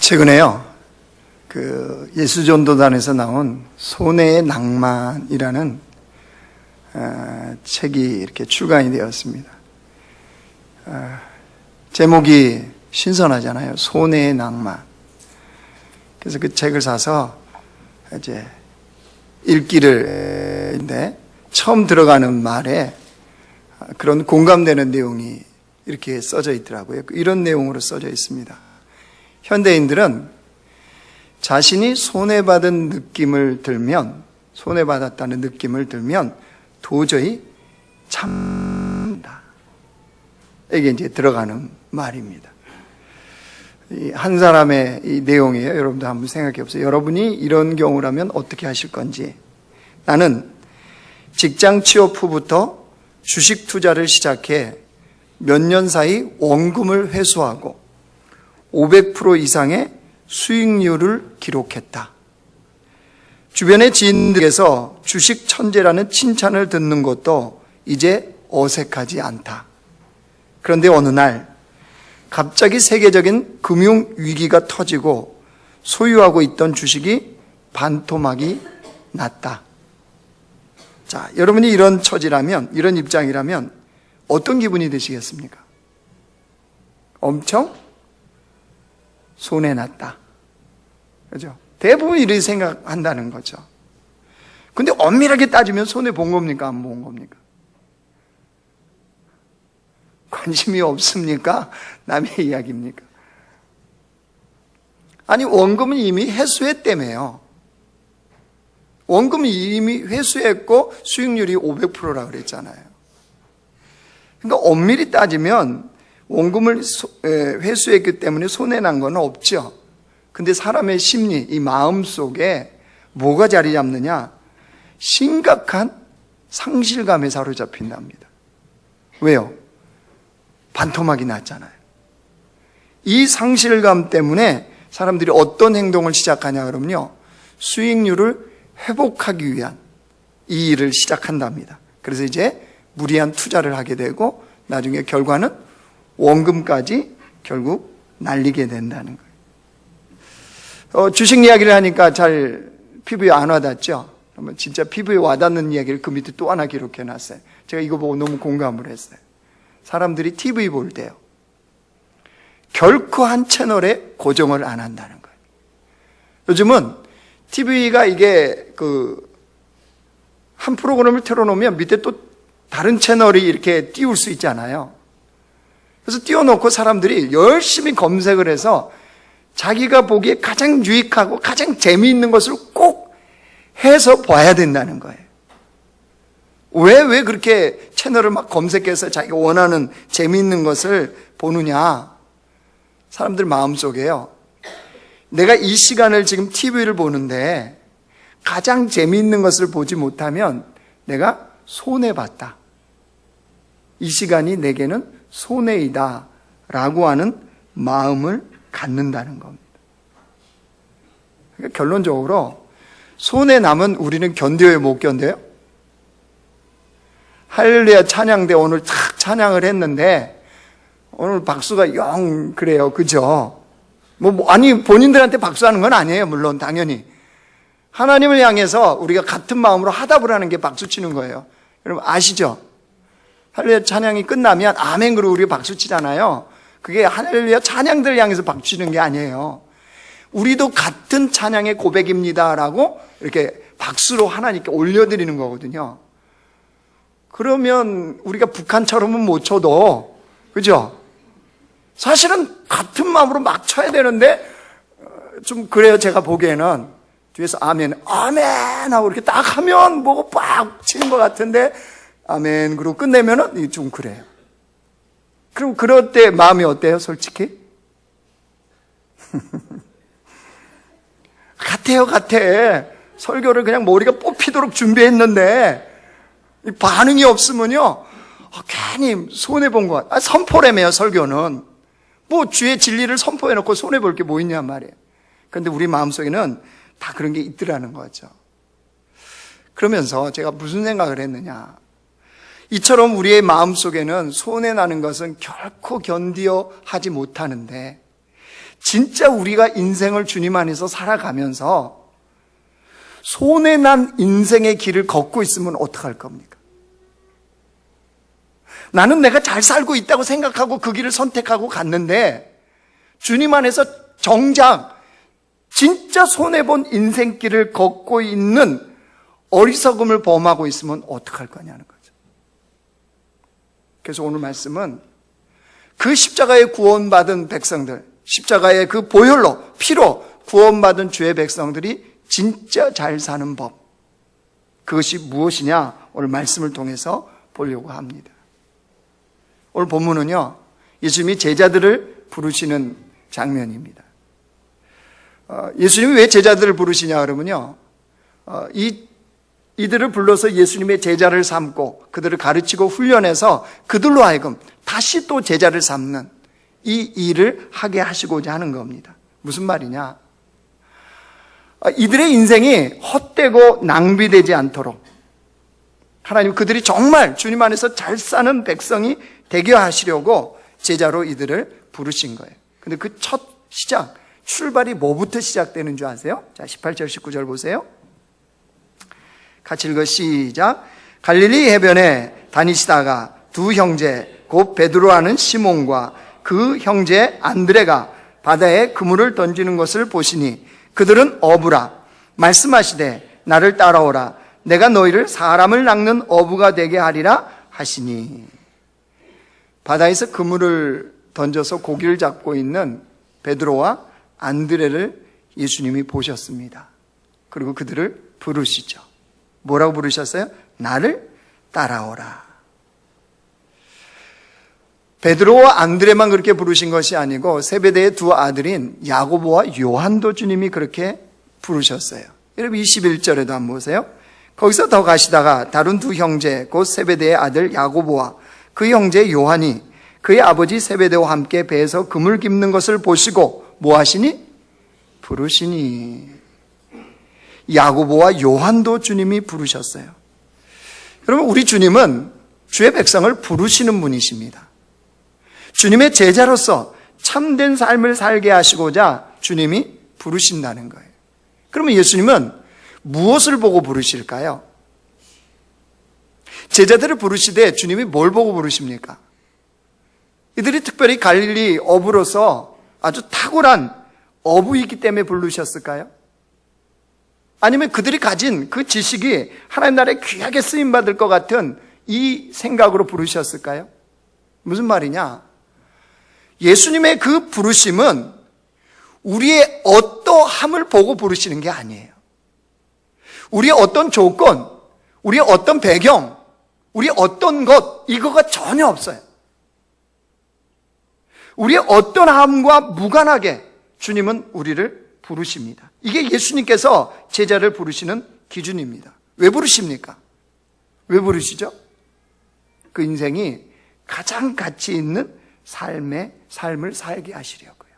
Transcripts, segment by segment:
최근에요, 예수전도단에서 나온 손해의 낭만이라는 책이 이렇게 출간이 되었습니다. 제목이 신선하잖아요. 손해의 낭만. 그래서 그 책을 사서 이제 읽기를 처음 들어가는 말에 그런 공감되는 내용이 이렇게 써져 있더라고요. 이런 내용으로 써져 있습니다. 현대인들은 자신이 손해받은 느낌을 들면, 손해받았다는 느낌을 들면 도저히 참다. 이게 이제 들어가는 말입니다. 한 사람의 이 내용이에요. 여러분도 한번 생각해 보세요. 여러분이 이런 경우라면 어떻게 하실 건지. 나는 직장 취업 후부터 주식 투자를 시작해 몇 년 사이 원금을 회수하고 500% 이상의 수익률을 기록했다. 주변의 지인들에게서 주식 천재라는 칭찬을 듣는 것도 이제 어색하지 않다. 그런데 어느 날 갑자기 세계적인 금융 위기가 터지고 소유하고 있던 주식이 반토막이 났다. 자, 여러분이 이런 처지라면, 이런 입장이라면 어떤 기분이 드시겠습니까? 엄청 손해났다. 그죠? 대부분 이렇게 생각한다는 거죠. 근데 엄밀하게 따지면 손해본 겁니까? 안 본 겁니까? 관심이 없습니까? 남의 이야기입니까? 아니, 원금은 이미 회수했다며요. 원금은 이미 회수했고 수익률이 500%라고 그랬잖아요. 그러니까 엄밀히 따지면 원금을 회수했기 때문에 손해난 건 없죠. 근데 사람의 심리, 이 마음 속에 뭐가 자리 잡느냐? 심각한 상실감에 사로잡힌답니다. 왜요? 반토막이 났잖아요. 이 상실감 때문에 사람들이 어떤 행동을 시작하냐 그러면요, 수익률을 회복하기 위한 이 일을 시작한답니다. 그래서 이제 무리한 투자를 하게 되고 나중에 결과는 원금까지 결국 날리게 된다는 거예요. 주식 이야기를 하니까 잘 피부에 안 와닿죠? 그러면 진짜 피부에 와닿는 이야기를 그 밑에 또 하나 기록해 놨어요. 제가 이거 보고 너무 공감을 했어요. 사람들이 TV 볼 때요, 결코 한 채널에 고정을 안 한다는 거예요. 요즘은 TV가 이게 한 프로그램을 틀어놓으면 밑에 또 다른 채널이 이렇게 띄울 수 있잖아요. 그래서 띄워놓고 사람들이 열심히 검색을 해서 자기가 보기에 가장 유익하고 가장 재미있는 것을 꼭 해서 봐야 된다는 거예요. 왜 그렇게 채널을 막 검색해서 자기가 원하는 재미있는 것을 보느냐? 사람들 마음속에요, 내가 이 시간을 지금 TV를 보는데 가장 재미있는 것을 보지 못하면 내가 손해봤다. 이 시간이 내게는 손해이다 라고 하는 마음을 갖는다는 겁니다. 그러니까 결론적으로 손해남은 우리는 견뎌요, 못 견뎌요? 할렐루야 찬양대 오늘 탁 찬양을 했는데 오늘 박수가 영 그래요, 그죠? 아니, 본인들한테 박수하는 건 아니에요. 물론 당연히 하나님을 향해서 우리가 같은 마음으로 화답을 하는 게 박수 치는 거예요. 여러분 아시죠? 할렐루야 찬양이 끝나면 아멘 그러고 우리가 박수 치잖아요. 그게 할렐루야 찬양들 향해서 박수 치는 게 아니에요. 우리도 같은 찬양의 고백입니다라고 이렇게 박수로 하나님께 올려드리는 거거든요. 그러면 우리가 북한처럼은 못 쳐도, 그죠? 사실은 같은 마음으로 막 쳐야 되는데 좀 그래요. 제가 보기에는 뒤에서 아멘 하고 이렇게 딱 하면 뭐가 빡 치는 것 같은데 아멘 그러고 끝내면은 좀 그래요. 그럼 그럴 때 마음이 어때요, 솔직히? 같아. 설교를 그냥 머리가 뽑히도록 준비했는데 반응이 없으면요, 괜히 손해본 것 같아요. 선포라며요, 설교는. 주의 진리를 선포해놓고 손해볼 게 뭐 있냐 말이에요. 그런데 우리 마음속에는 다 그런 게 있더라는 거죠. 그러면서 제가 무슨 생각을 했느냐, 이처럼 우리의 마음속에는 손해나는 것은 결코 견디어 하지 못하는데 진짜 우리가 인생을 주님 안에서 살아가면서 손해난 인생의 길을 걷고 있으면 어떡할 겁니까? 나는 내가 잘 살고 있다고 생각하고 그 길을 선택하고 갔는데 주님 안에서 정작 진짜 손해본 인생길을 걷고 있는 어리석음을 범하고 있으면 어떡할 거냐는 거죠. 그래서 오늘 말씀은 그 십자가에 구원받은 백성들, 십자가의 그 보혈로, 피로 구원받은 주의 백성들이 진짜 잘 사는 법, 그것이 무엇이냐 오늘 말씀을 통해서 보려고 합니다. 오늘 본문은요, 예수님이 제자들을 부르시는 장면입니다. 예수님이 왜 제자들을 부르시냐 그러면요, 이들을 불러서 예수님의 제자를 삼고 그들을 가르치고 훈련해서 그들로 하여금 다시 또 제자를 삼는 이 일을 하게 하시고자 하는 겁니다. 무슨 말이냐? 이들의 인생이 헛되고 낭비되지 않도록 하나님 그들이 정말 주님 안에서 잘 사는 백성이 되게 하시려고 제자로 이들을 부르신 거예요. 근데 그 첫 시작, 출발이 뭐부터 시작되는 줄 아세요? 자, 18절 19절 보세요. 같이 읽어 시작. 갈릴리 해변에 다니시다가 두 형제 곧 베드로하는 시몬과 그 형제 안드레가 바다에 그물을 던지는 것을 보시니 그들은 어부라 말씀하시되 나를 따라오라 내가 너희를 사람을 낚는 어부가 되게 하리라 하시니. 바다에서 그물을 던져서 고기를 잡고 있는 베드로와 안드레를 예수님이 보셨습니다. 그리고 그들을 부르시죠. 뭐라고 부르셨어요? 나를 따라오라. 베드로와 안드레만 그렇게 부르신 것이 아니고 세베대의 두 아들인 야고보와 요한도 주님이 그렇게 부르셨어요. 여러분 21절에도 한번 보세요. 거기서 더 가시다가 다른 두 형제 곧 세베대의 아들 야고보와 그 형제 요한이 그의 아버지 세베대와 함께 배에서 그물 깁는 것을 보시고 뭐 하시니? 부르시니. 야고보와 요한도 주님이 부르셨어요. 여러분 우리 주님은 주의 백성을 부르시는 분이십니다. 주님의 제자로서 참된 삶을 살게 하시고자 주님이 부르신다는 거예요. 그러면 예수님은 무엇을 보고 부르실까요? 제자들을 부르시되 주님이 뭘 보고 부르십니까? 이들이 특별히 갈릴리 어부로서 아주 탁월한 어부이기 때문에 부르셨을까요? 아니면 그들이 가진 그 지식이 하나님 나라에 귀하게 쓰임받을 것 같은 이 생각으로 부르셨을까요? 무슨 말이냐? 예수님의 그 부르심은 우리의 어떠함을 보고 부르시는 게 아니에요. 우리의 어떤 조건, 우리의 어떤 배경, 우리의 어떤 것, 이거가 전혀 없어요. 우리의 어떠함과 무관하게 주님은 우리를 부르십니다. 이게 예수님께서 제자를 부르시는 기준입니다. 왜 부르십니까? 왜 부르시죠? 그 인생이 가장 가치 있는 삶을 살게 하시려고요.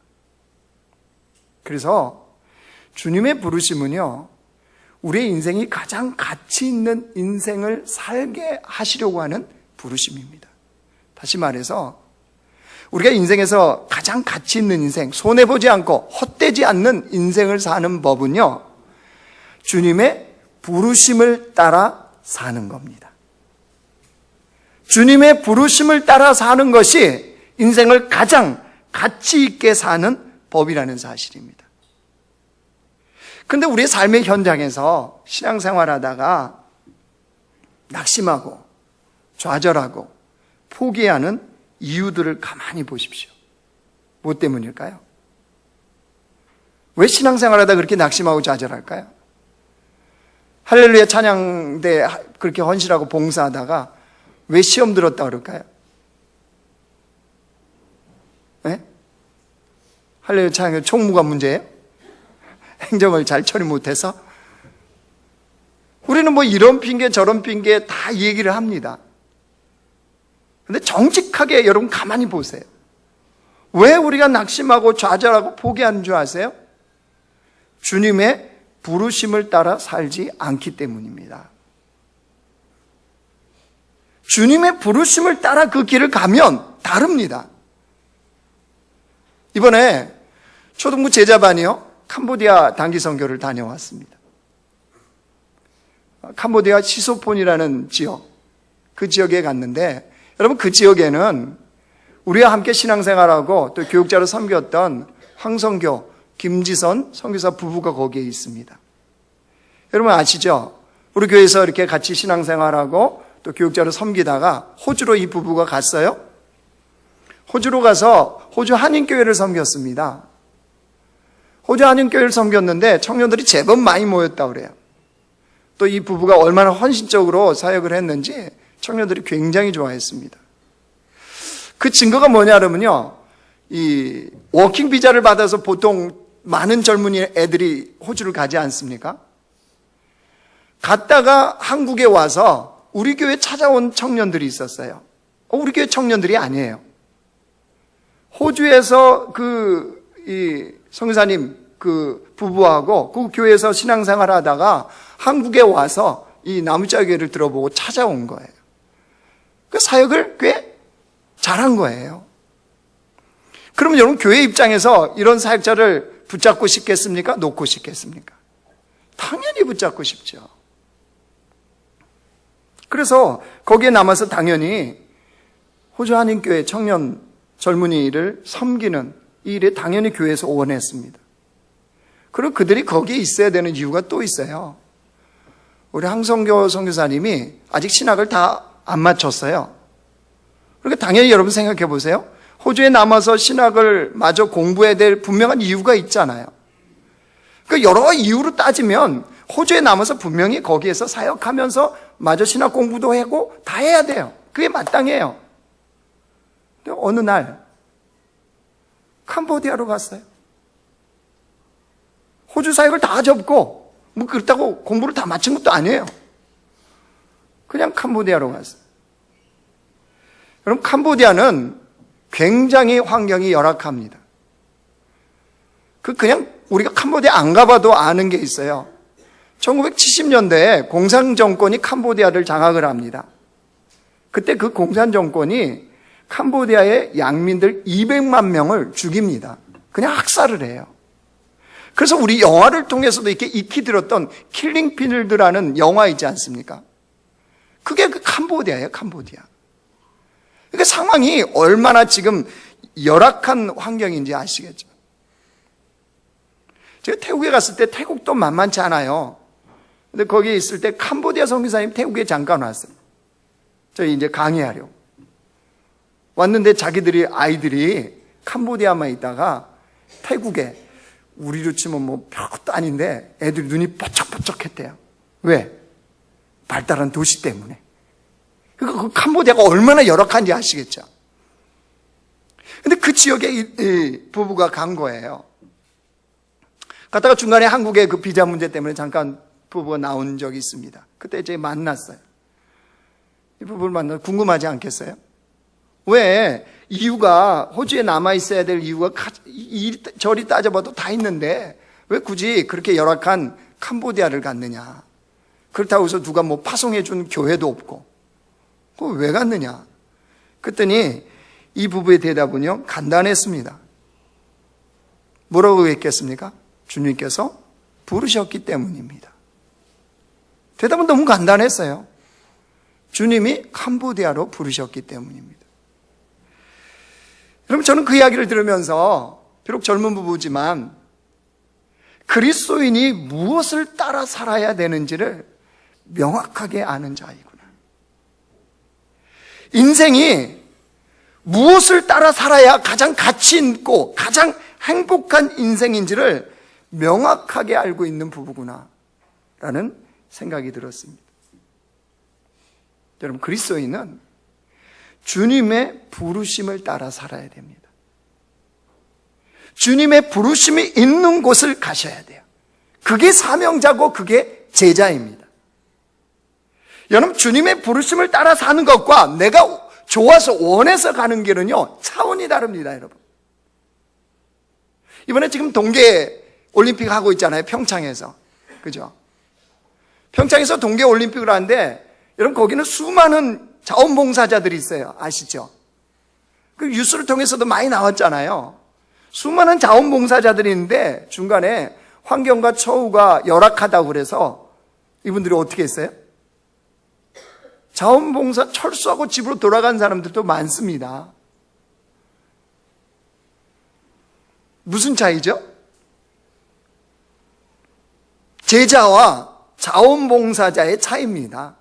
그래서 주님의 부르심은요, 우리의 인생이 가장 가치 있는 인생을 살게 하시려고 하는 부르심입니다. 다시 말해서 우리가 인생에서 가장 가치 있는 인생, 손해보지 않고 헛되지 않는 인생을 사는 법은요, 주님의 부르심을 따라 사는 겁니다. 주님의 부르심을 따라 사는 것이 인생을 가장 가치 있게 사는 법이라는 사실입니다. 그런데 우리의 삶의 현장에서 신앙생활하다가 낙심하고 좌절하고 포기하는 이유들을 가만히 보십시오. 무엇 때문일까요? 왜 신앙생활하다 그렇게 낙심하고 좌절할까요? 할렐루야 찬양대 그렇게 헌신하고 봉사하다가 왜 시험 들었다 그럴까요? 네? 할렐루야 찬양 총무가 문제예요? 행정을 잘 처리 못해서? 우리는 뭐 이런 핑계 저런 핑계 다 얘기를 합니다. 근데 정직하게 여러분 가만히 보세요. 왜 우리가 낙심하고 좌절하고 포기하는 줄 아세요? 주님의 부르심을 따라 살지 않기 때문입니다. 주님의 부르심을 따라 그 길을 가면 다릅니다. 이번에 초등부 제자반이요, 캄보디아 단기 선교를 다녀왔습니다. 캄보디아 시소폰이라는 지역, 그 지역에 갔는데, 여러분 그 지역에는 우리와 함께 신앙생활하고 또 교육자로 섬겼던 황성교, 김지선 선교사 부부가 거기에 있습니다. 여러분 아시죠? 우리 교회에서 이렇게 같이 신앙생활하고 또 교육자로 섬기다가 호주로 이 부부가 갔어요. 호주로 가서 호주 한인교회를 섬겼습니다. 호주 한인교회를 섬겼는데 청년들이 제법 많이 모였다고 그래요. 또 이 부부가 얼마나 헌신적으로 사역을 했는지 청년들이 굉장히 좋아했습니다. 그 증거가 뭐냐 그러면요, 이 워킹 비자를 받아서 보통 많은 젊은이 애들이 호주를 가지 않습니까? 갔다가 한국에 와서 우리 교회 찾아온 청년들이 있었어요. 우리 교회 청년들이 아니에요. 호주에서 이 선교사님 그 부부하고 그 교회에서 신앙생활 하다가 한국에 와서 이 나무자교회를 들어보고 찾아온 거예요. 그 사역을 꽤 잘한 거예요. 그러면 여러분 교회 입장에서 이런 사역자를 붙잡고 싶겠습니까? 놓고 싶겠습니까? 당연히 붙잡고 싶죠. 그래서 거기에 남아서 당연히 호주 한인교회 청년 젊은이를 섬기는 이 일에 당연히 교회에서 원했습니다. 그리고 그들이 거기에 있어야 되는 이유가 또 있어요. 우리 황성교 선교사님이 아직 신학을 다 안 마쳤어요. 그러니까 당연히 여러분 생각해 보세요. 호주에 남아서 신학을 마저 공부해야 될 분명한 이유가 있잖아요. 그러니까 여러 이유로 따지면 호주에 남아서 분명히 거기에서 사역하면서 마저 신학 공부도 하고 다 해야 돼요. 그게 마땅해요. 근데 어느 날 캄보디아로 갔어요. 호주 사역을 다 접고 뭐 그렇다고 공부를 다 마친 것도 아니에요. 그냥 캄보디아로 갔어요. 여러분 캄보디아는 굉장히 환경이 열악합니다. 그냥 우리가 캄보디아 안 가봐도 아는 게 있어요. 1970년대에 공산정권이 캄보디아를 장악을 합니다. 그때 그 공산정권이 캄보디아의 양민들 200만 명을 죽입니다. 그냥 학살을 해요. 그래서 우리 영화를 통해서도 이렇게 익히 들었던 킬링 필드라는 영화 있지 않습니까? 그게 그 캄보디아예요, 캄보디아. 그러니까 상황이 얼마나 지금 열악한 환경인지 아시겠죠? 제가 태국에 갔을 때 태국도 만만치 않아요. 근데 거기에 있을 때 캄보디아 선교사님 태국에 잠깐 왔어요. 저희 이제 강의하려고. 왔는데 자기들이 아이들이 캄보디아만 있다가 태국에 우리로 치면 뭐 별것도 아닌데 애들 눈이 뻐쩍뻐쩍했대요. 왜? 발달한 도시 때문에. 그러니까 그 캄보디아가 얼마나 열악한지 아시겠죠? 근데 그 지역에 이 부부가 간 거예요. 갔다가 중간에 한국의 그 비자 문제 때문에 잠깐 부부가 나온 적이 있습니다. 그때 이제 만났어요. 이 부부를 만나서 궁금하지 않겠어요? 왜 이유가 호주에 남아있어야 될 이유가 저리 따져봐도 다 있는데 왜 굳이 그렇게 열악한 캄보디아를 갔느냐? 그렇다고 해서 누가 뭐 파송해준 교회도 없고 그거 왜 갔느냐? 그랬더니 이 부부의 대답은요 간단했습니다. 뭐라고 했겠습니까? 주님께서 부르셨기 때문입니다. 대답은 너무 간단했어요. 주님이 캄보디아로 부르셨기 때문입니다. 여러분 저는 그 이야기를 들으면서 비록 젊은 부부지만 그리스도인이 무엇을 따라 살아야 되는지를 명확하게 아는 자이구나. 인생이 무엇을 따라 살아야 가장 가치 있고 가장 행복한 인생인지를 명확하게 알고 있는 부부구나 라는 생각이 들었습니다. 여러분 그리스도인은 주님의 부르심을 따라 살아야 됩니다. 주님의 부르심이 있는 곳을 가셔야 돼요. 그게 사명자고 그게 제자입니다. 여러분 주님의 부르심을 따라 사는 것과 내가 좋아서 원해서 가는 길은요 차원이 다릅니다. 여러분 이번에 지금 동계 올림픽 하고 있잖아요. 평창에서. 그죠? 평창에서 동계 올림픽을 하는데 여러분 거기는 수많은 자원봉사자들이 있어요. 아시죠? 그 뉴스를 통해서도 많이 나왔잖아요. 수많은 자원봉사자들이 있는데 중간에 환경과 처우가 열악하다고 그래서 이분들이 어떻게 했어요? 자원봉사 철수하고 집으로 돌아간 사람들도 많습니다. 무슨 차이죠? 제자와 자원봉사자의 차이입니다.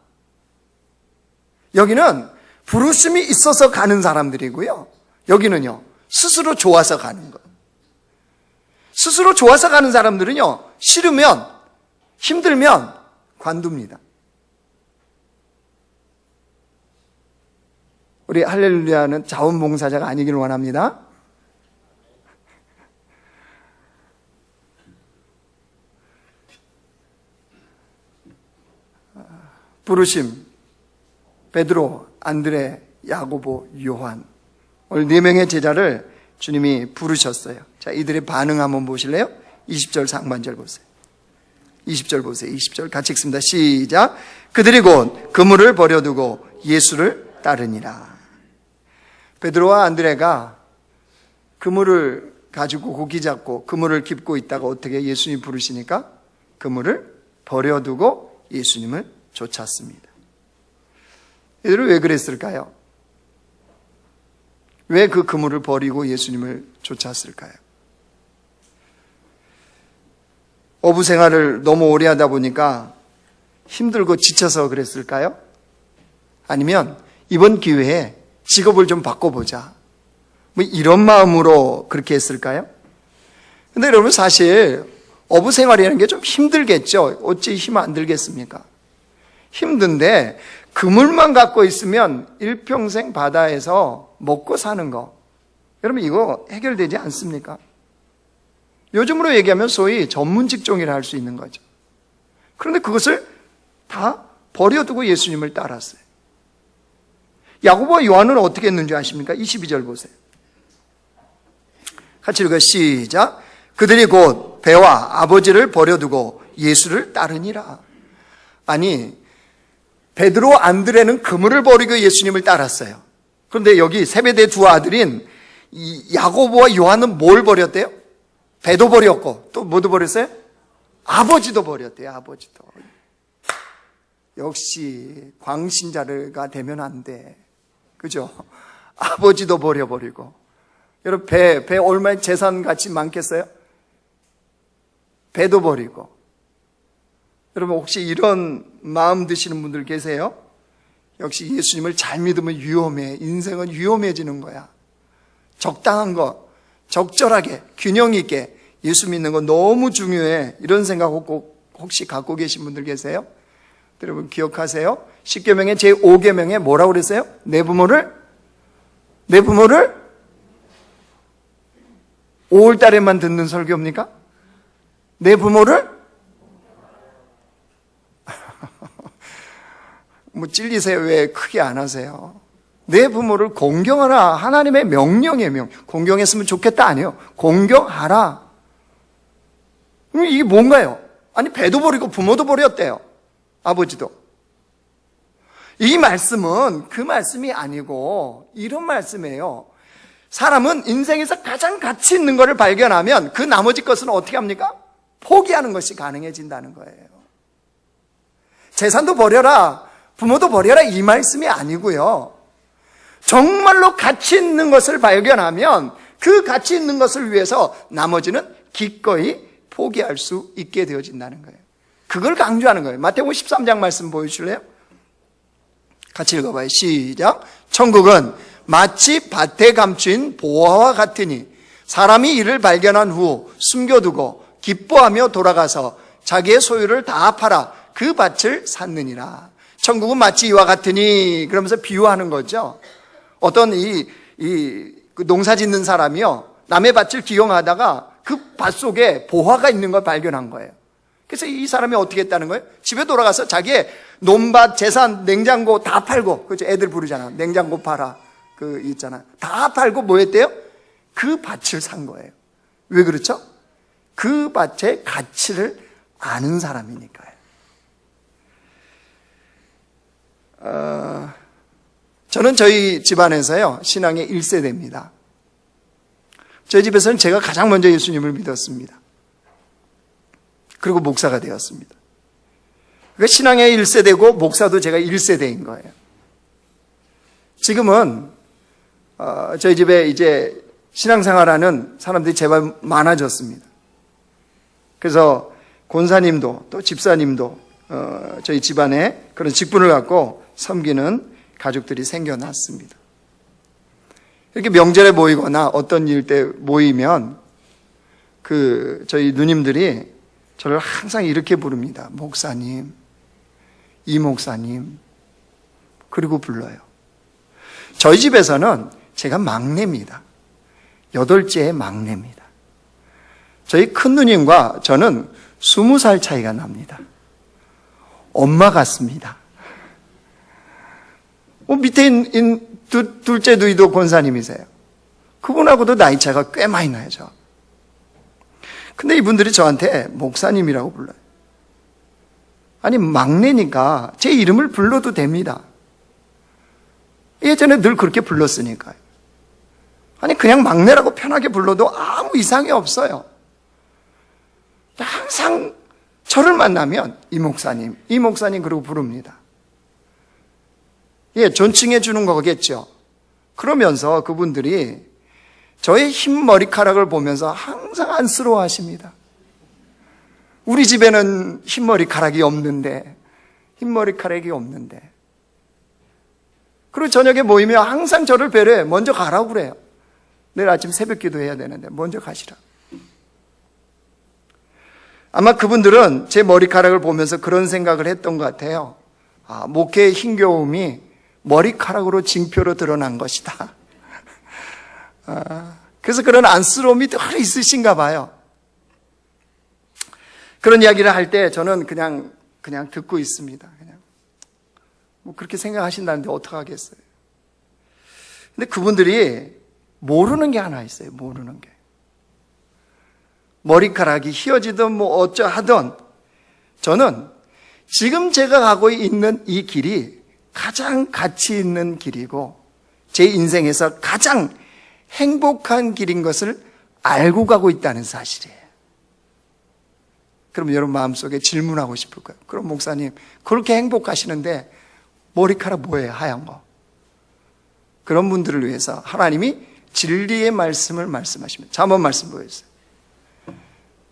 여기는 부르심이 있어서 가는 사람들이고요. 여기는요, 스스로 좋아서 가는 것. 스스로 좋아서 가는 사람들은요, 싫으면, 힘들면 관둡니다. 우리 할렐루야는 자원봉사자가 아니기를 원합니다. 부르심, 베드로, 안드레, 야고보, 요한, 오늘 4명의 제자를 주님이 부르셨어요. 자, 이들의 반응 한번 보실래요? 20절 상반절 보세요. 20절 보세요. 20절 같이 읽습니다. 시작. 그들이 곧 그물을 버려두고 예수를 따르니라. 베드로와 안드레가 그물을 가지고 고기 잡고 그물을 깁고 있다가 어떻게 예수님이 부르시니까 그물을 버려두고 예수님을 쫓았습니다. 이들은 왜 그랬을까요? 왜 그 그물을 버리고 예수님을 쫓았을까요? 어부 생활을 너무 오래 하다 보니까 힘들고 지쳐서 그랬을까요? 아니면 이번 기회에 직업을 좀 바꿔보자, 뭐 이런 마음으로 그렇게 했을까요? 근데 여러분, 사실 어부 생활이라는 게 좀 힘들겠죠. 어찌 힘 안 들겠습니까? 힘든데 그물만 갖고 있으면 일평생 바다에서 먹고 사는 거, 여러분 이거 해결되지 않습니까? 요즘으로 얘기하면 소위 전문 직종이라 할 수 있는 거죠. 그런데 그것을 다 버려두고 예수님을 따랐어요. 야고보와 요한은 어떻게 했는지 아십니까? 22절 보세요. 같이 읽어요. 시작. 그들이 곧 배와 아버지를 버려두고 예수를 따르니라. 아니, 베드로, 안드레는 그물을 버리고 예수님을 따랐어요. 그런데 여기 세베대 두 아들인 이 야고보와 요한은 뭘 버렸대요? 배도 버렸고 또 뭐도 버렸어요? 아버지도 버렸대요. 아버지도. 역시 광신자가 되면 안 돼. 그죠? 아버지도 버려버리고. 여러분, 배 얼마나 재산 가치 많겠어요? 배도 버리고. 여러분, 혹시 이런 마음 드시는 분들 계세요? 역시 예수님을 잘 믿으면 위험해. 인생은 위험해지는 거야. 적당한 거, 적절하게, 균형 있게 예수 믿는 거 너무 중요해. 이런 생각 혹시 갖고 계신 분들 계세요? 여러분 기억하세요? 10계명의 제5계명에 뭐라고 그랬어요? 내 부모를 5월 달에만 듣는 설교입니까? 내 부모를 뭐 찔리세요? 왜 크게 안 하세요? 내 부모를 공경하라. 하나님의 명령이에요. 공경했으면 좋겠다 아니에요. 공경하라. 이게 뭔가요? 아니, 배도 버리고 부모도 버렸대요. 아버지도. 이 말씀은 그 말씀이 아니고 이런 말씀이에요. 사람은 인생에서 가장 가치 있는 것을 발견하면 그 나머지 것은 어떻게 합니까? 포기하는 것이 가능해진다는 거예요. 재산도 버려라, 부모도 버려라, 이 말씀이 아니고요. 정말로 가치 있는 것을 발견하면 그 가치 있는 것을 위해서 나머지는 기꺼이 포기할 수 있게 되어진다는 거예요. 그걸 강조하는 거예요. 마태복음 13장 말씀 보여주실래요? 같이 읽어봐요. 시작. 천국은 마치 밭에 감춘 보화와 같으니 사람이 이를 발견한 후 숨겨두고 기뻐하며 돌아가서 자기의 소유를 다 팔아 그 밭을 샀느니라. 천국은 마치 이와 같으니 그러면서 비유하는 거죠. 어떤 그 농사 짓는 사람이요, 남의 밭을 기용하다가 그 밭 속에 보화가 있는 걸 발견한 거예요. 그래서 이 사람이 어떻게 했다는 거예요? 집에 돌아가서 자기의 논밭, 재산, 냉장고 다 팔고, 그죠? 애들 부르잖아. 냉장고 팔아. 그 있잖아. 다 팔고 뭐 했대요? 그 밭을 산 거예요. 왜 그렇죠? 그 밭의 가치를 아는 사람이니까요. 저는 저희 집안에서요, 신앙의 1세대입니다. 저희 집에서는 제가 가장 먼저 예수님을 믿었습니다. 그리고 목사가 되었습니다. 그러니까 신앙의 1세대고 목사도 제가 1세대인 거예요. 지금은 저희 집에 이제 신앙생활하는 사람들이 제발 많아졌습니다. 그래서 권사님도 또 집사님도 저희 집안에 그런 직분을 갖고 섬기는 가족들이 생겨났습니다. 이렇게 명절에 모이거나 어떤 일 때 모이면 저희 누님들이 저를 항상 이렇게 부릅니다. 목사님, 이 목사님, 그리고 불러요. 저희 집에서는 제가 막내입니다. 8째의 막내입니다. 저희 큰 누님과 저는 20살 차이가 납니다. 엄마 같습니다. 밑에 있는 둘째 누이도 권사님이세요. 그분하고도 나이 차가 꽤 많이 나요, 저. 근데 이분들이 저한테 목사님이라고 불러요. 아니, 막내니까 제 이름을 불러도 됩니다. 예전에 늘 그렇게 불렀으니까요. 아니, 그냥 막내라고 편하게 불러도 아무 이상이 없어요. 항상 저를 만나면 이 목사님 그러고 부릅니다. 존칭해 주는 거겠죠. 그러면서 그분들이 저의 흰 머리카락을 보면서 항상 안쓰러워 하십니다. 우리 집에는 흰 머리카락이 없는데. 그리고 저녁에 모이면 항상 저를 배려해. 먼저 가라고 그래요. 내일 아침 새벽 기도해야 되는데 먼저 가시라. 아마 그분들은 제 머리카락을 보면서 그런 생각을 했던 것 같아요. 목회의 힘겨움이 머리카락으로 징표로 드러난 것이다. 그래서 그런 안쓰러움이 늘 있으신가 봐요. 그런 이야기를 할 때 저는 그냥 듣고 있습니다. 뭐 그렇게 생각하신다는데 어떡하겠어요. 근데 그분들이 모르는 게 하나 있어요. 모르는 게. 머리카락이 휘어지든 뭐 어쩌하든 저는 지금 제가 가고 있는 이 길이 가장 가치 있는 길이고 제 인생에서 가장 행복한 길인 것을 알고 가고 있다는 사실이에요. 그럼 여러분 마음속에 질문하고 싶을 거예요. 그럼 목사님 그렇게 행복하시는데 머리카락 뭐예요? 하얀 거. 그런 분들을 위해서 하나님이 진리의 말씀을 말씀하십니다. 자, 한번 말씀 보여주세요.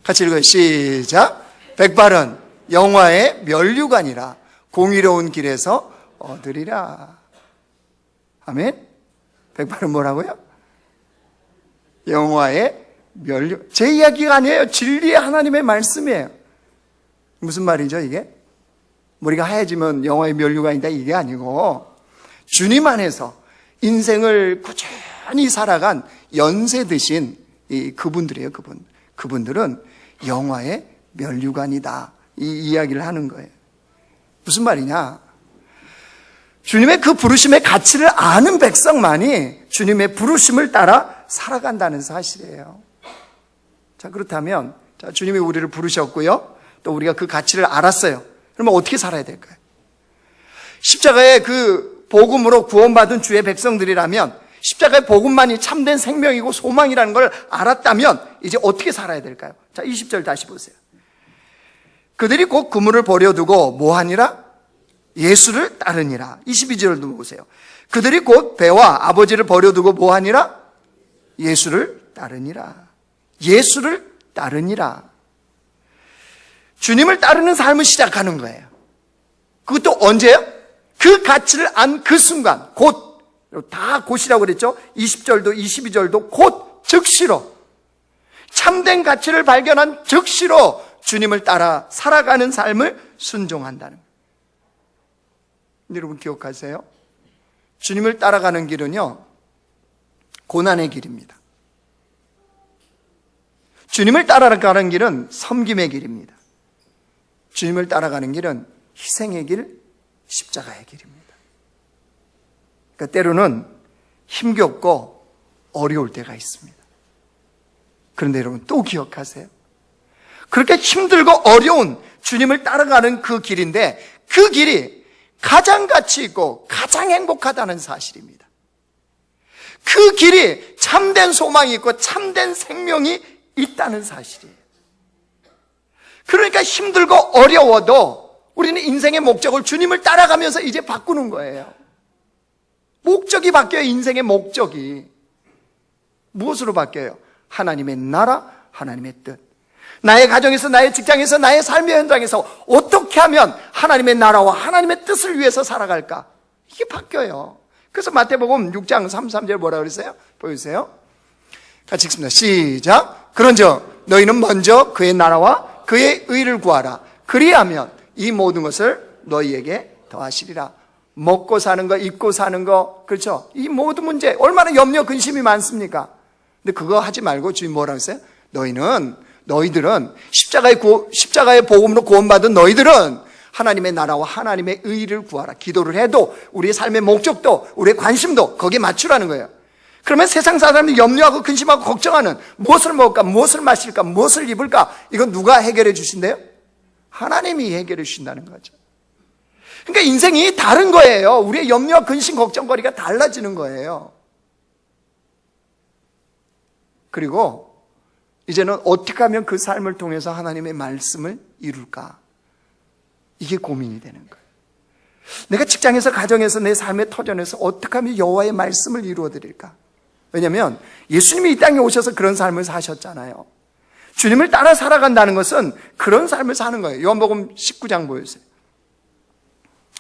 같이 읽어요. 시작. 백발은 영화의 면류관이라 공의로운 길에서 얻으리라. 아멘. 백발은 뭐라고요? 영화의 면류. 제 이야기가 아니에요. 진리의 하나님의 말씀이에요. 무슨 말이죠 이게? 머리가 하얘지면 영화의 면류관이다 이게 아니고 주님 안에서 인생을 꾸준히 살아간 연세 드신 그분들이에요. 그분들은 영화의 면류관이다 이 이야기를 하는 거예요. 무슨 말이냐? 주님의 그 부르심의 가치를 아는 백성만이 주님의 부르심을 따라 살아간다는 사실이에요. 자, 그렇다면 주님이 우리를 부르셨고요. 또 우리가 그 가치를 알았어요. 그러면 어떻게 살아야 될까요? 십자가의 그 복음으로 구원받은 주의 백성들이라면 십자가의 복음만이 참된 생명이고 소망이라는 걸 알았다면 이제 어떻게 살아야 될까요? 자, 20절 다시 보세요. 그들이 곧 그물을 버려두고 뭐하니라? 예수를 따르니라. 22절도 보세요. 그들이 곧 배와 아버지를 버려두고 뭐하니라? 예수를 따르니라. 예수를 따르니라. 주님을 따르는 삶을 시작하는 거예요. 그것도 언제요? 그 가치를 안 그 순간, 곧, 다 곧이라고 그랬죠? 20절도 22절도 곧 즉시로 참된 가치를 발견한 즉시로 주님을 따라 살아가는 삶을 순종한다는 거예요. 여러분 기억하세요? 주님을 따라가는 길은요, 고난의 길입니다. 주님을 따라가는 길은 섬김의 길입니다. 주님을 따라가는 길은 희생의 길, 십자가의 길입니다. 그러니까 때로는 힘겹고 어려울 때가 있습니다. 그런데 여러분 또 기억하세요. 그렇게 힘들고 어려운 주님을 따라가는 그 길인데 그 길이 가장 가치 있고 가장 행복하다는 사실입니다. 그 길이 참된 소망이 있고 참된 생명이 있다는 사실이에요. 그러니까 힘들고 어려워도 우리는 인생의 목적을 주님을 따라가면서 이제 바꾸는 거예요. 목적이 바뀌어요. 인생의 목적이. 무엇으로 바뀌어요? 하나님의 나라, 하나님의 뜻. 나의 가정에서, 나의 직장에서, 나의 삶의 현장에서 어떻게 하면 하나님의 나라와 하나님의 뜻을 위해서 살아갈까? 이게 바뀌어요. 그래서 마태복음 6장 33절 뭐라고 그랬어요? 보여주세요. 같이 읽습니다. 시작. 그런즉 너희는 먼저 그의 나라와 그의 의를 구하라. 그리하면 이 모든 것을 너희에게 더하시리라. 먹고 사는 거, 입고 사는 거, 그렇죠? 이 모든 문제 얼마나 염려 근심이 많습니까? 근데 그거 하지 말고 주님 뭐라고 했어요? 너희들은 십자가의 복음으로 구원받은 너희들은 하나님의 나라와 하나님의 의를 구하라. 기도를 해도 우리의 삶의 목적도 우리의 관심도 거기에 맞추라는 거예요. 그러면 세상 사람들이 염려하고 근심하고 걱정하는 무엇을 먹을까, 무엇을 마실까, 무엇을 입을까, 이건 누가 해결해 주신대요? 하나님이 해결해 주신다는 거죠. 그러니까 인생이 다른 거예요. 우리의 염려와 근심, 걱정거리가 달라지는 거예요. 그리고 이제는 어떻게 하면 그 삶을 통해서 하나님의 말씀을 이룰까? 이게 고민이 되는 거예요. 내가 직장에서, 가정에서, 내 삶의 터전에서 어떻게 하면 여호와의 말씀을 이루어 드릴까? 왜냐하면 예수님이 이 땅에 오셔서 그런 삶을 사셨잖아요. 주님을 따라 살아간다는 것은 그런 삶을 사는 거예요. 요한복음 19장 보여주세요.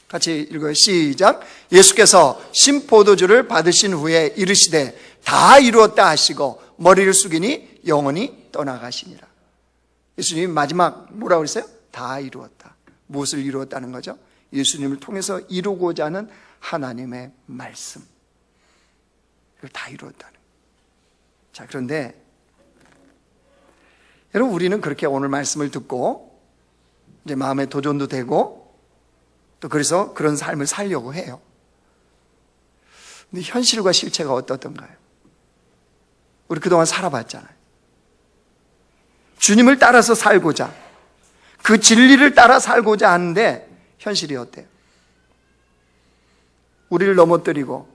같이 읽어요. 시작. 예수께서 신포도주를 받으신 후에 이르시되 다 이루었다 하시고 머리를 숙이니 영원히 떠나가시니라. 예수님이 마지막 뭐라고 그랬어요? 다 이루었다. 무엇을 이루었다는 거죠? 예수님을 통해서 이루고자 하는 하나님의 말씀. 이걸 다 이루었다는 거예요. 자, 그런데 여러분, 우리는 그렇게 오늘 말씀을 듣고 이제 마음에 도전도 되고 또 그래서 그런 삶을 살려고 해요. 근데 현실과 실체가 어떻던가요? 우리 그동안 살아봤잖아요. 주님을 따라서 살고자, 그 진리를 따라 살고자 하는데 현실이 어때요? 우리를 넘어뜨리고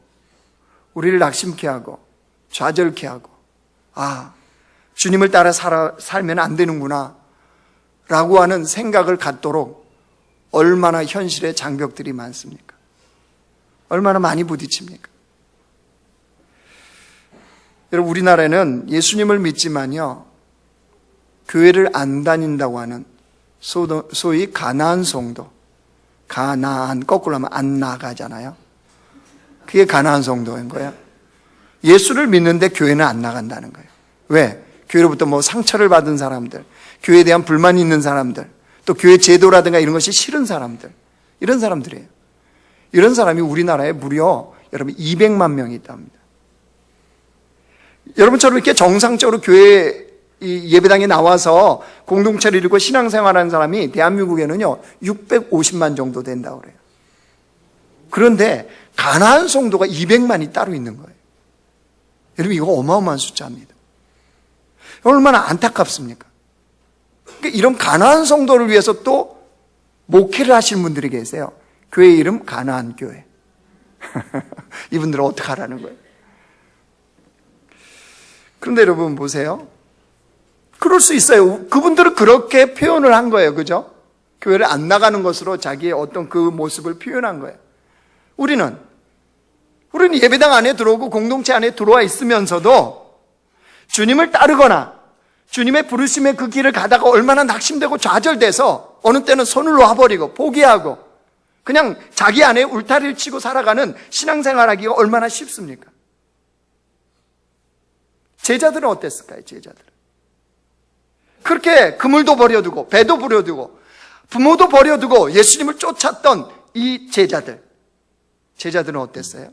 우리를 낙심케 하고 좌절케 하고, 아, 주님을 따라 살면 안 되는구나 라고 하는 생각을 갖도록 얼마나 현실의 장벽들이 많습니까? 얼마나 많이 부딪힙니까? 여러분, 우리나라에는 예수님을 믿지만요, 교회를 안 다닌다고 하는 소위 가나안 성도, 가나안 거꾸로 하면 안 나가잖아요. 그게 가나안 성도인 거예요. 예수를 믿는데 교회는 안 나간다는 거예요. 왜? 교회로부터 뭐 상처를 받은 사람들, 교회에 대한 불만이 있는 사람들, 또 교회 제도라든가 이런 것이 싫은 사람들, 이런 사람들이에요. 이런 사람이 우리나라에 무려 여러분 200만 명이 있답니다. 여러분처럼 이렇게 정상적으로 교회 예배당에 나와서 공동체를 이루고 신앙생활하는 사람이 대한민국에는요 650만 정도 된다고 그래요. 그런데 가나안 성도가 200만이 따로 있는 거예요. 여러분, 이거 어마어마한 숫자입니다. 얼마나 안타깝습니까? 그러니까 이런 가나안 성도를 위해서 또 목회를 하시는 분들이 계세요. 교회 이름 가나안 교회. 이분들은 어떻게 하라는 거예요? 그런데 여러분 보세요. 그럴 수 있어요. 그분들은 그렇게 표현을 한 거예요. 그죠? 교회를 안 나가는 것으로 자기의 어떤 그 모습을 표현한 거예요. 우리는 예배당 안에 들어오고 공동체 안에 들어와 있으면서도 주님을 따르거나 주님의 부르심의 그 길을 가다가 얼마나 낙심되고 좌절돼서 어느 때는 손을 놔버리고 포기하고 그냥 자기 안에 울타리를 치고 살아가는 신앙생활하기가 얼마나 쉽습니까? 제자들은 어땠을까요? 제자들은 그렇게 그물도 버려두고 배도 버려두고 부모도 버려두고 예수님을 쫓았던 이 제자들은 어땠어요?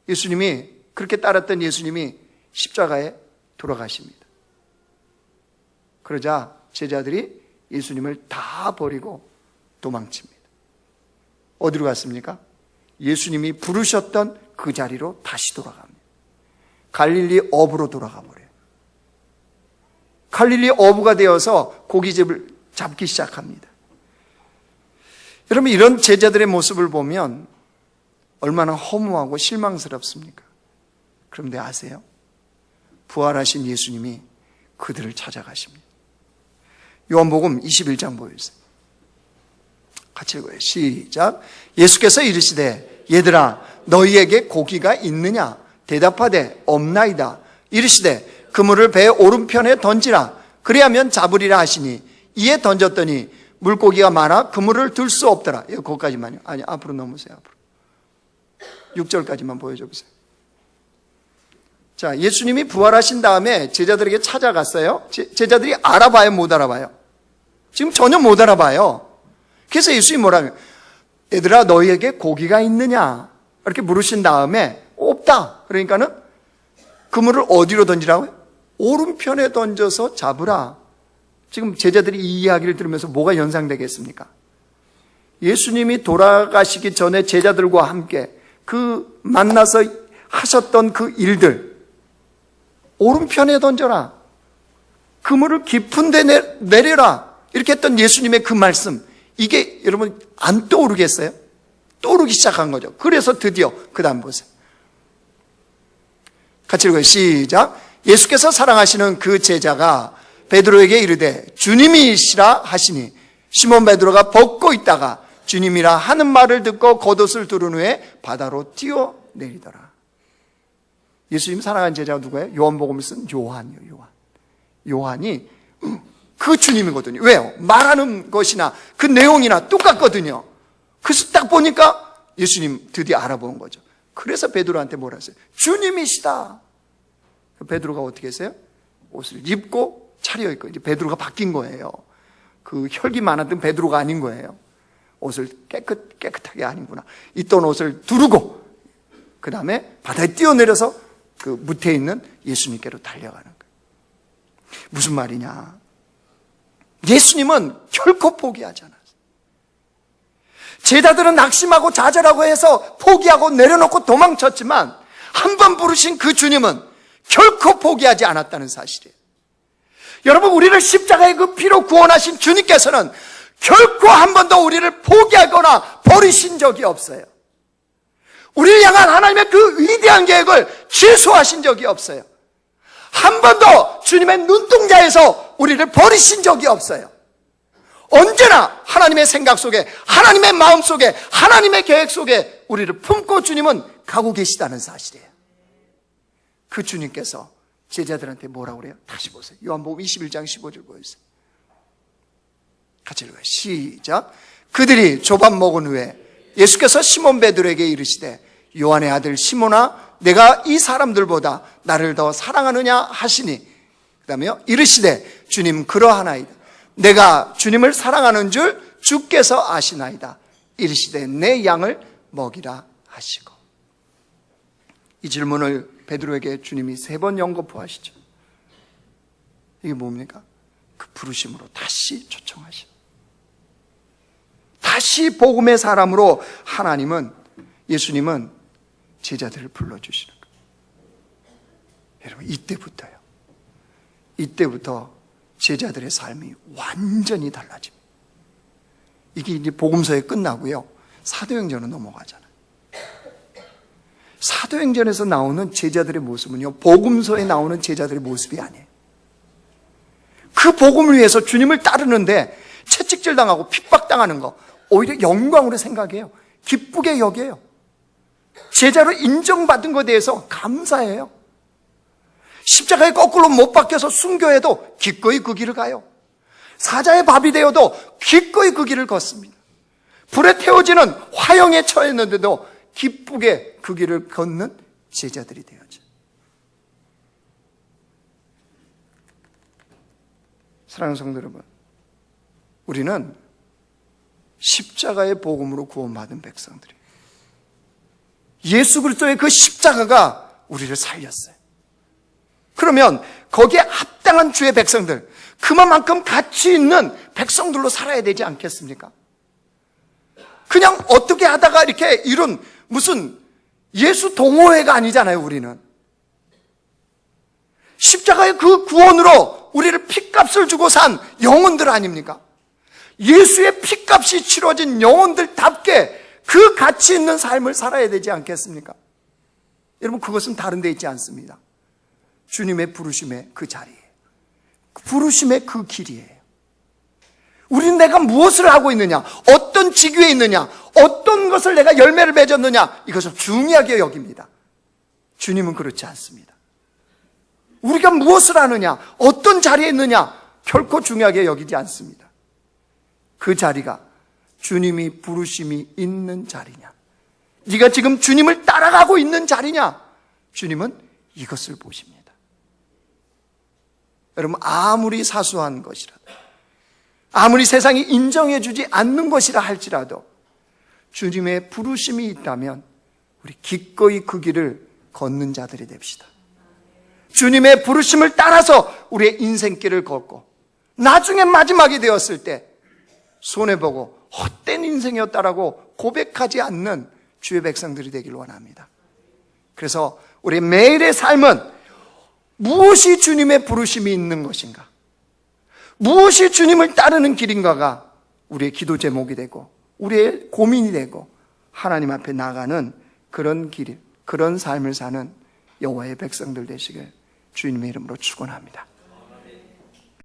예수님이 그렇게 따랐던 예수님이 십자가에 돌아가십니다. 그러자 제자들이 예수님을 다 버리고 도망칩니다. 어디로 갔습니까? 예수님이 부르셨던 그 자리로 다시 돌아갑니다. 갈릴리 어부로 돌아가 버려요. 갈릴리 어부가 되어서 고깃집을 잡기 시작합니다. 여러분, 이런 제자들의 모습을 보면 얼마나 허무하고 실망스럽습니까? 그런데 아세요? 부활하신 예수님이 그들을 찾아가십니다. 요한복음 21장 보여주세요. 같이 읽어요. 시작. 예수께서 이르시되 얘들아 너희에게 고기가 있느냐? 대답하되 없나이다. 이르시되 그물을 배 오른편에 던지라. 그리하면 잡으리라 하시니 이에 던졌더니 물고기가 많아 그물을 들 수 없더라. 거기까지만요. 아니 앞으로 넘으세요. 앞으로. 6절까지만 보여줘 보세요. 자, 예수님이 부활하신 다음에 제자들에게 찾아갔어요. 제자들이 알아봐요, 못 알아봐요? 지금 전혀 못 알아봐요. 그래서 예수님이 뭐라고요? 얘들아 너희에게 고기가 있느냐? 이렇게 물으신 다음에 없다. 그러니까는 그물을 어디로 던지라고요? 오른편에 던져서 잡으라. 지금 제자들이 이 이야기를 들으면서 뭐가 연상되겠습니까? 예수님이 돌아가시기 전에 제자들과 함께 그 만나서 하셨던 그 일들, 오른편에 던져라. 그물을 깊은 데 내려라. 이렇게 했던 예수님의 그 말씀, 이게 여러분 안 떠오르겠어요? 떠오르기 시작한 거죠. 그래서 드디어 그 다음 보세요. 같이 읽어요. 시작. 예수께서 사랑하시는 그 제자가 베드로에게 이르되 주님이시라 하시니 시몬 베드로가 벗고 있다가 주님이라 하는 말을 듣고 겉옷을 두른 후에 바다로 뛰어내리더라. 예수님 사랑하는 제자가 누구예요? 요한복음을 쓴 요한이요. 요한이 그 주님이거든요. 왜요? 말하는 것이나 그 내용이나 똑같거든요. 그래서 딱 보니까 예수님 드디어 알아본 거죠. 그래서 베드로한테 뭐라 했어요? 주님이시다. 베드로가 어떻게 했어요? 옷을 입고 차려입고 이제 베드로가 바뀐 거예요. 그 혈기 많았던 베드로가 아닌 거예요. 옷을 깨끗하게 아니구나. 있던 옷을 두르고 그 다음에 바다에 뛰어내려서 그 무태에 있는 예수님께로 달려가는 거예요. 무슨 말이냐? 예수님은 결코 포기하지 않았어요. 제자들은 낙심하고 좌절하고 해서 포기하고 내려놓고 도망쳤지만 한 번 부르신 그 주님은 결코 포기하지 않았다는 사실이에요. 여러분, 우리를 십자가의 그 피로 구원하신 주님께서는 결코 한 번도 우리를 포기하거나 버리신 적이 없어요. 우리를 향한 하나님의 그 위대한 계획을 취소하신 적이 없어요. 한 번도 주님의 눈동자에서 우리를 버리신 적이 없어요. 언제나 하나님의 생각 속에, 하나님의 마음 속에, 하나님의 계획 속에 우리를 품고 주님은 가고 계시다는 사실이에요. 그 주님께서 제자들한테 뭐라고 그래요? 다시 보세요. 요한복음 21장 15절 보여주세요. 같이 읽어요. 시작. 그들이 조밥 먹은 후에 예수께서 시몬 베드로에게 이르시되 요한의 아들 시몬아 내가 이 사람들보다 나를 더 사랑하느냐 하시니 그 다음에요 이르시되 주님 그러하나이다. 내가 주님을 사랑하는 줄 주께서 아시나이다. 이르시되 내 양을 먹이라 하시고. 이 질문을 베드로에게 주님이 3번 연거푸하시죠. 이게 뭡니까? 그 부르심으로 다시 초청하시죠. 다시 복음의 사람으로 예수님은 제자들을 불러주시는 거예요. 여러분, 이때부터 제자들의 삶이 완전히 달라집니다. 이게 이제 복음서에 끝나고요. 사도행전으로 넘어가잖아요. 사도행전에서 나오는 제자들의 모습은요, 복음서에 나오는 제자들의 모습이 아니에요. 그 복음을 위해서 주님을 따르는데 채찍질 당하고 핍박당하는 거 오히려 영광으로 생각해요. 기쁘게 여겨요. 제자로 인정받은 것에 대해서 감사해요. 십자가에 거꾸로 못 박혀서 순교해도 기꺼이 그 길을 가요. 사자의 밥이 되어도 기꺼이 그 길을 걷습니다. 불에 태워지는 화형에 처했는데도 기쁘게 그 길을 걷는 제자들이 되어져. 사랑하는 성도 여러분, 우리는 십자가의 복음으로 구원받은 백성들이에요. 예수 그리스도의 그 십자가가 우리를 살렸어요. 그러면 거기에 합당한 주의 백성들, 그만큼 가치 있는 백성들로 살아야 되지 않겠습니까? 그냥 어떻게 하다가 이렇게 이룬 무슨 예수 동호회가 아니잖아요, 우리는. 십자가의 그 구원으로 우리를 핏값을 주고 산 영혼들 아닙니까? 예수의 핏값이 치러진 영혼들답게 그 가치 있는 삶을 살아야 되지 않겠습니까? 여러분, 그것은 다른 데 있지 않습니다. 주님의 부르심의 그 자리예요. 부르심의 그 길이에요. 우리는 내가 무엇을 하고 있느냐, 어떤 직위에 있느냐, 어떤 것을 내가 열매를 맺었느냐, 이것을 중요하게 여깁니다. 주님은 그렇지 않습니다. 우리가 무엇을 하느냐, 어떤 자리에 있느냐, 결코 중요하게 여기지 않습니다. 그 자리가 주님이 부르심이 있는 자리냐, 네가 지금 주님을 따라가고 있는 자리냐, 주님은 이것을 보십니다. 여러분, 아무리 사소한 것이라도, 아무리 세상이 인정해주지 않는 것이라 할지라도 주님의 부르심이 있다면 우리 기꺼이 그 길을 걷는 자들이 됩시다. 주님의 부르심을 따라서 우리의 인생길을 걷고 나중에 마지막이 되었을 때 손해보고 헛된 인생이었다라고 고백하지 않는 주의 백성들이 되길 원합니다. 그래서 우리 매일의 삶은 무엇이 주님의 부르심이 있는 것인가, 무엇이 주님을 따르는 길인가가 우리의 기도 제목이 되고 우리의 고민이 되고 하나님 앞에 나가는 그런 길, 그런 삶을 사는 여호와의 백성들 되시길 주님의 이름으로 축원합니다.